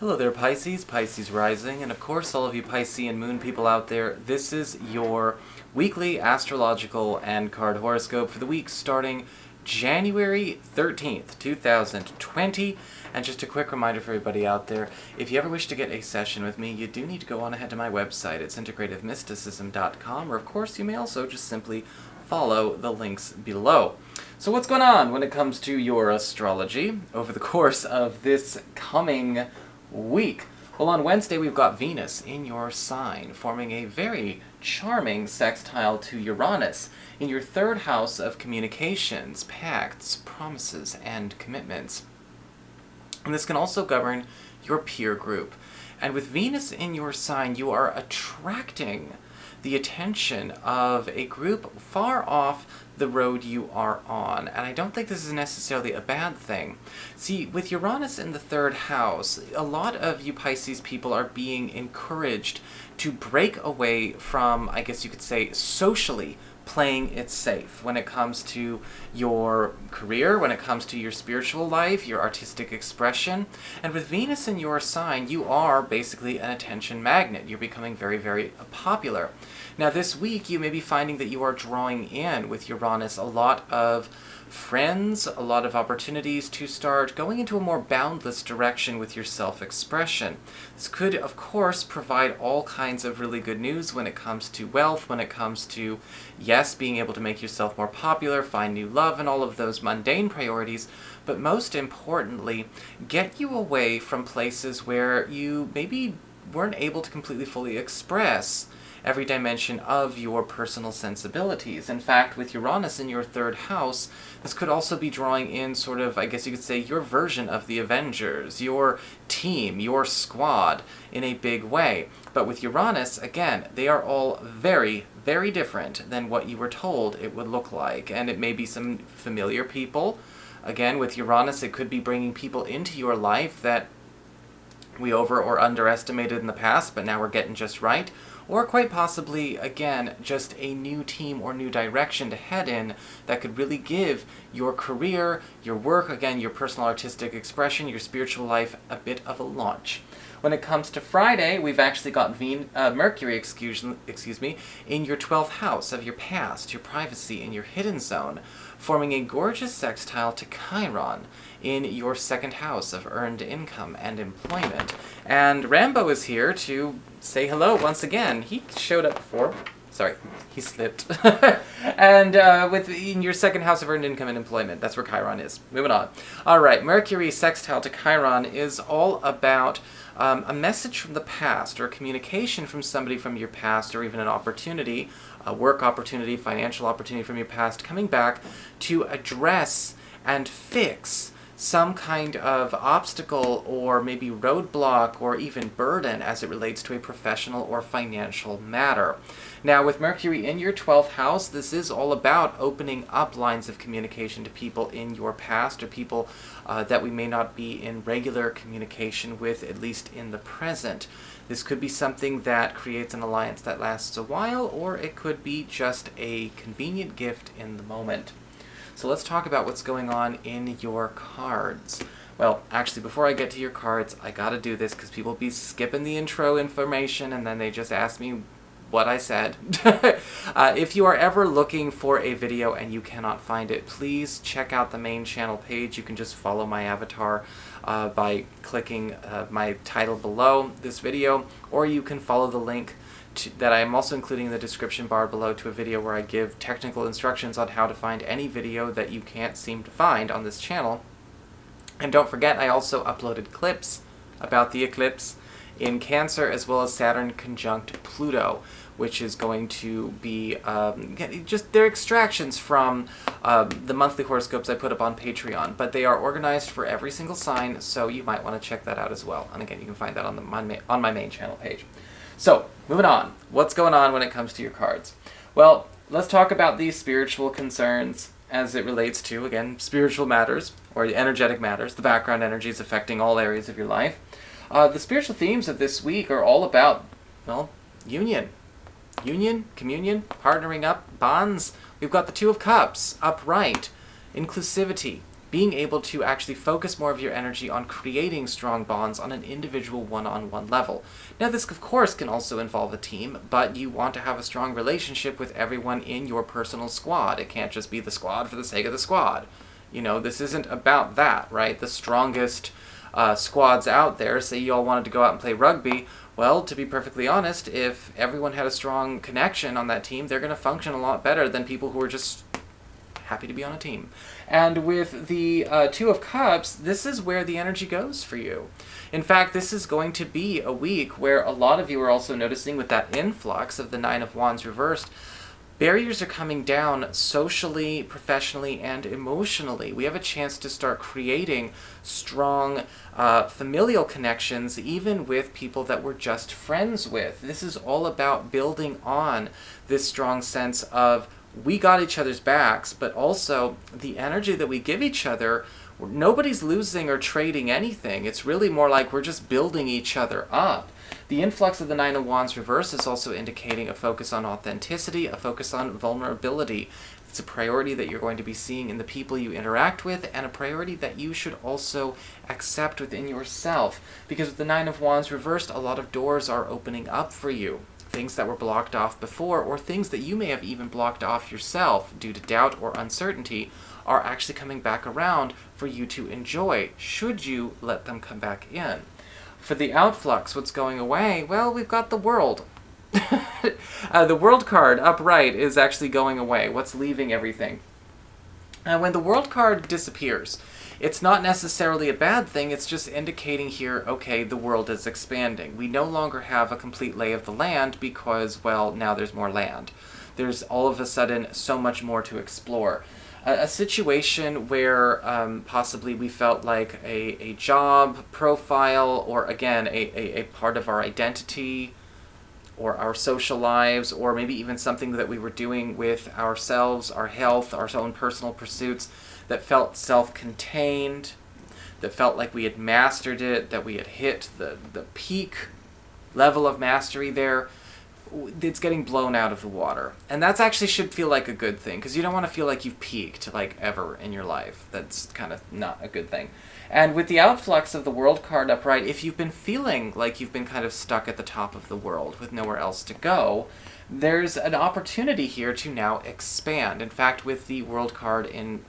Hello there, Pisces, Pisces rising, and of course all of you Piscean moon people out there. This is your weekly astrological and card horoscope for the week starting January 13th, 2020. And just a quick reminder for everybody out there, if you ever wish to get a session with me, you do need to go on ahead to my website. It's integrativemysticism.com, or of course you may also just simply follow the links below. So what's going on when it comes to your astrology over the course of this coming week? Well, on Wednesday we've got Venus in your sign, forming a very charming sextile to Uranus in your third house of communications, pacts, promises, and commitments. And this can also govern your peer group. And with Venus in your sign, you are attracting the attention of a group far off the road you are on. And I don't think this is necessarily a bad thing. See, with Uranus in the third house, a lot of you Pisces people are being encouraged to break away from, I guess you could say, socially playing it safe when it comes to your career, when it comes to your spiritual life, your artistic expression. And with Venus in your sign, you are basically an attention magnet. You're becoming very, very popular. Now this week, you may be finding that you are drawing in with Uranus a lot of friends, a lot of opportunities to start going into a more boundless direction with your self-expression. This could, of course, provide all kinds of really good news when it comes to wealth, when it comes to, yes, being able to make yourself more popular, find new love, and all of those mundane priorities, but most importantly, get you away from places where you maybe weren't able to completely fully express every dimension of your personal sensibilities. In fact, with Uranus in your third house, this could also be drawing in sort of, I guess you could say, your version of the Avengers, your team, your squad, in a big way. But with Uranus, again, they are all very, very different than what you were told it would look like. And it may be some familiar people. Again, with Uranus, it could be bringing people into your life that we over or underestimated in the past, but now we're getting just right. Or quite possibly, again, just a new team or new direction to head in that could really give your career, your work, again, your personal artistic expression, your spiritual life a bit of a launch. When it comes to Friday, we've actually got Mercury, in your 12th house of your past, your privacy, and your hidden zone, forming a gorgeous sextile to Chiron in your second house of earned income and employment. And Rambo is here to say hello once again. He showed up before. Sorry, he slipped. And in your second house of earned income and employment, that's where Chiron is. Moving on. All right, Mercury sextile to Chiron is all about a message from the past, or a communication from somebody from your past, or even an opportunity, a work opportunity, financial opportunity from your past, coming back to address and fix some kind of obstacle or maybe roadblock or even burden as it relates to a professional or financial matter. Now, with Mercury in your 12th house, this is all about opening up lines of communication to people in your past, or people that we may not be in regular communication with, at least in the present. This could be something that creates an alliance that lasts a while, or it could be just a convenient gift in the moment. So let's talk about what's going on in your cards. Well, actually, before I get to your cards, I gotta do this because people be skipping the intro information and then they just ask me what I said. If you are ever looking for a video and you cannot find it, please check out the main channel page. You can just follow my avatar by clicking my title below this video, or you can follow the link that I am also including in the description bar below to a video where I give technical instructions on how to find any video that you can't seem to find on this channel. And don't forget, I also uploaded clips about the eclipse in Cancer, as well as Saturn conjunct Pluto, which is going to be just their extractions from the monthly horoscopes I put up on Patreon. But they are organized for every single sign, so you might want to check that out as well. And again, you can find that on my main channel page. So, moving on. What's going on when it comes to your cards? Well, let's talk about these spiritual concerns as it relates to, again, spiritual matters, or energetic matters, the background energies affecting all areas of your life. The spiritual themes of this week are all about, well, union. Union, communion, partnering up, bonds. We've got the Two of Cups, upright, inclusivity, being able to actually focus more of your energy on creating strong bonds on an individual one-on-one level. Now, this, of course, can also involve a team, but you want to have a strong relationship with everyone in your personal squad. It can't just be the squad for the sake of the squad. You know, this isn't about that, right? The strongest squads out there, say you all wanted to go out and play rugby, well, to be perfectly honest, if everyone had a strong connection on that team, they're going to function a lot better than people who are just happy to be on a team. And with the Two of Cups, this is where the energy goes for you. In fact, this is going to be a week where a lot of you are also noticing with that influx of the Nine of Wands reversed, barriers are coming down socially, professionally, and emotionally. We have a chance to start creating strong familial connections, even with people that we're just friends with. This is all about building on this strong sense of we got each other's backs, but also the energy that we give each other, nobody's losing or trading anything. It's really more like we're just building each other up. The influx of the Nine of Wands reverse is also indicating a focus on authenticity, a focus on vulnerability. It's a priority that you're going to be seeing in the people you interact with, and a priority that you should also accept within yourself. Because with the Nine of Wands reversed, a lot of doors are opening up for you. Things that were blocked off before, or things that you may have even blocked off yourself due to doubt or uncertainty, are actually coming back around for you to enjoy, should you let them come back in. For the outflux, what's going away? Well, we've got the World. The World card upright is actually going away. What's leaving everything? When the World card disappears, it's not necessarily a bad thing, it's just indicating here, okay, the world is expanding. We no longer have a complete lay of the land because, well, now there's more land. There's all of a sudden so much more to explore. A situation where possibly we felt like a job profile, or again, a part of our identity, or our social lives, or maybe even something that we were doing with ourselves, our health, our own personal pursuits, that felt self-contained, that felt like we had mastered it, that we had hit the peak level of mastery there. It's getting blown out of the water. And that's actually should feel like a good thing, because you don't want to feel like you've peaked, like, ever in your life. That's kind of not a good thing. And with the outflux of the World card upright, if you've been feeling like you've been kind of stuck at the top of the world with nowhere else to go, there's an opportunity here to now expand. In fact, with the World card in,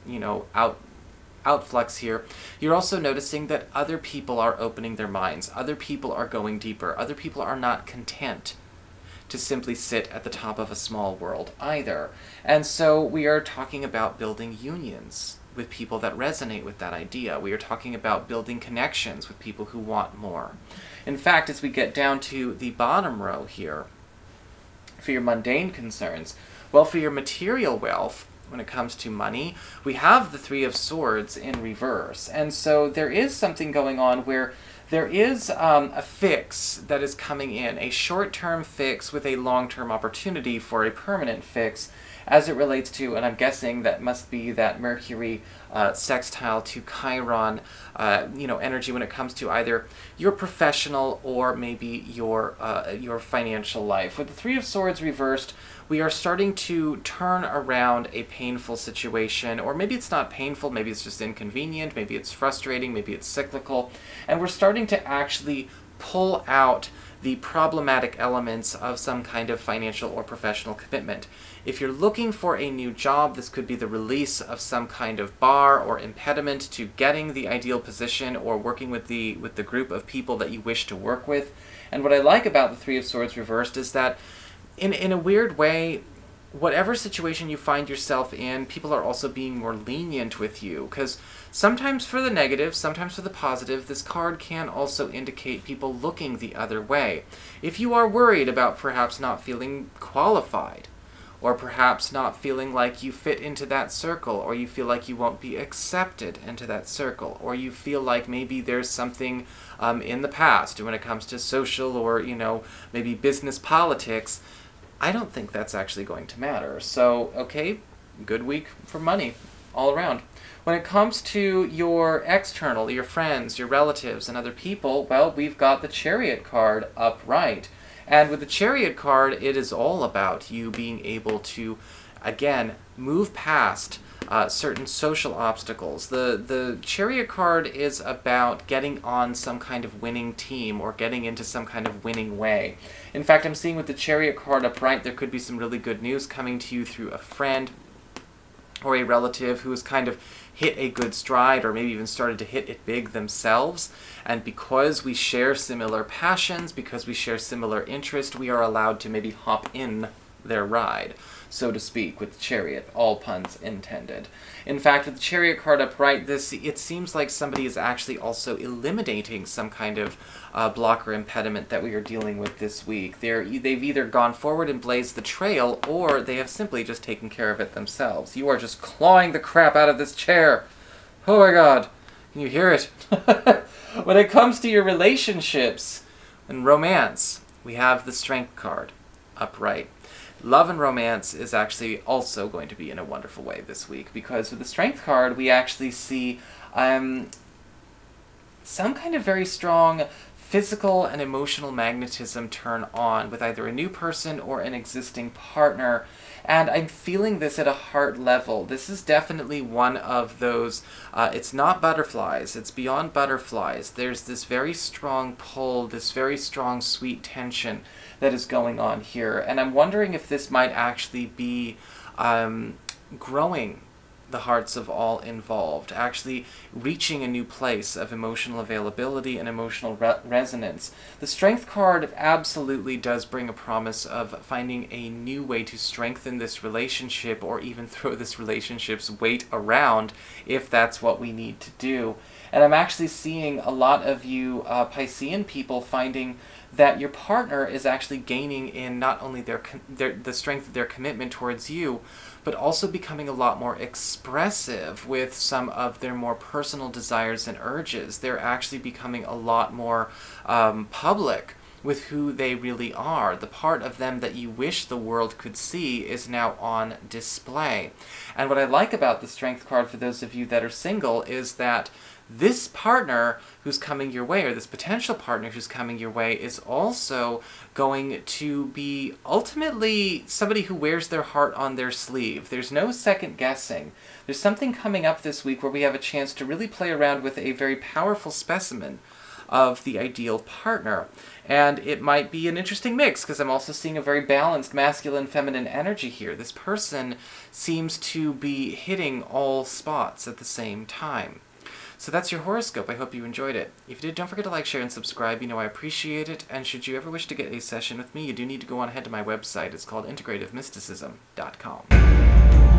outflux here, you're also noticing that other people are opening their minds. Other people are going deeper. Other people are not content to simply sit at the top of a small world either. And so we are talking about building unions with people that resonate with that idea. We are talking about building connections with people who want more. In fact, as we get down to the bottom row here, for your mundane concerns, well, for your material wealth, when it comes to money, we have the Three of Swords in reverse. And so there is something going on where there is a fix that is coming in, a short-term fix with a long-term opportunity for a permanent fix as it relates to, and I'm guessing that must be that Mercury sextile to Chiron, energy when it comes to either your professional or maybe your financial life. With the Three of Swords reversed, we are starting to turn around a painful situation, or maybe it's not painful, maybe it's just inconvenient, maybe it's frustrating, maybe it's cyclical, and we're starting to actually pull out the problematic elements of some kind of financial or professional commitment. If you're looking for a new job, this could be the release of some kind of bar or impediment to getting the ideal position or working with the group of people that you wish to work with. And what I like about the Three of Swords reversed is that in a weird way, whatever situation you find yourself in, people are also being more lenient with you, because sometimes for the negative, sometimes for the positive, this card can also indicate people looking the other way. If you are worried about perhaps not feeling qualified, or perhaps not feeling like you fit into that circle, or you feel like you won't be accepted into that circle, or you feel like maybe there's something in the past when it comes to social or, maybe business politics, I don't think that's actually going to matter. So, okay, good week for money all around. When it comes to your external, your friends, your relatives, and other people, well, we've got the Chariot card upright. And with the Chariot card, it is all about you being able to, again, move past certain social obstacles. The Chariot card is about getting on some kind of winning team or getting into some kind of winning way. In fact, I'm seeing with the Chariot card upright, there could be some really good news coming to you through a friend or a relative who has kind of hit a good stride or maybe even started to hit it big themselves. And because we share similar passions, because we share similar interests, we are allowed to maybe hop in their ride, so to speak, with the Chariot, all puns intended. In fact, with the Chariot card upright, it seems like somebody is actually also eliminating some kind of blocker impediment that we are dealing with this week. They've either gone forward and blazed the trail, or they have simply just taken care of it themselves. You are just clawing the crap out of this chair. Oh my god, can you hear it? When it comes to your relationships and romance, we have the Strength card upright. Love and romance is actually also going to be in a wonderful way this week, because with the Strength card, we actually see some kind of very strong physical and emotional magnetism turn on with either a new person or an existing partner. And I'm feeling this at a heart level. This is definitely one of those, it's not butterflies, it's beyond butterflies. There's this very strong pull, this very strong sweet tension that is going on here. And I'm wondering if this might actually be growing the hearts of all involved, actually reaching a new place of emotional availability and emotional resonance. The Strength card absolutely does bring a promise of finding a new way to strengthen this relationship, or even throw this relationship's weight around if that's what we need to do. And I'm actually seeing a lot of you Piscean people finding that your partner is actually gaining in not only the strength of their commitment towards you, but also becoming a lot more expressive with some of their more personal desires and urges. They're actually becoming a lot more public with who they really are. The part of them that you wish the world could see is now on display. And what I like about the Strength card for those of you that are single is that this partner who's coming your way, or this potential partner who's coming your way, is also going to be ultimately somebody who wears their heart on their sleeve. There's no second guessing. There's something coming up this week where we have a chance to really play around with a very powerful specimen of the ideal partner. And it might be an interesting mix, because I'm also seeing a very balanced masculine-feminine energy here. This person seems to be hitting all spots at the same time. So that's your horoscope. I hope you enjoyed it. If you did, don't forget to like, share, and subscribe. You know I appreciate it. And should you ever wish to get a session with me, you do need to go on ahead to my website. It's called integrativemysticism.com.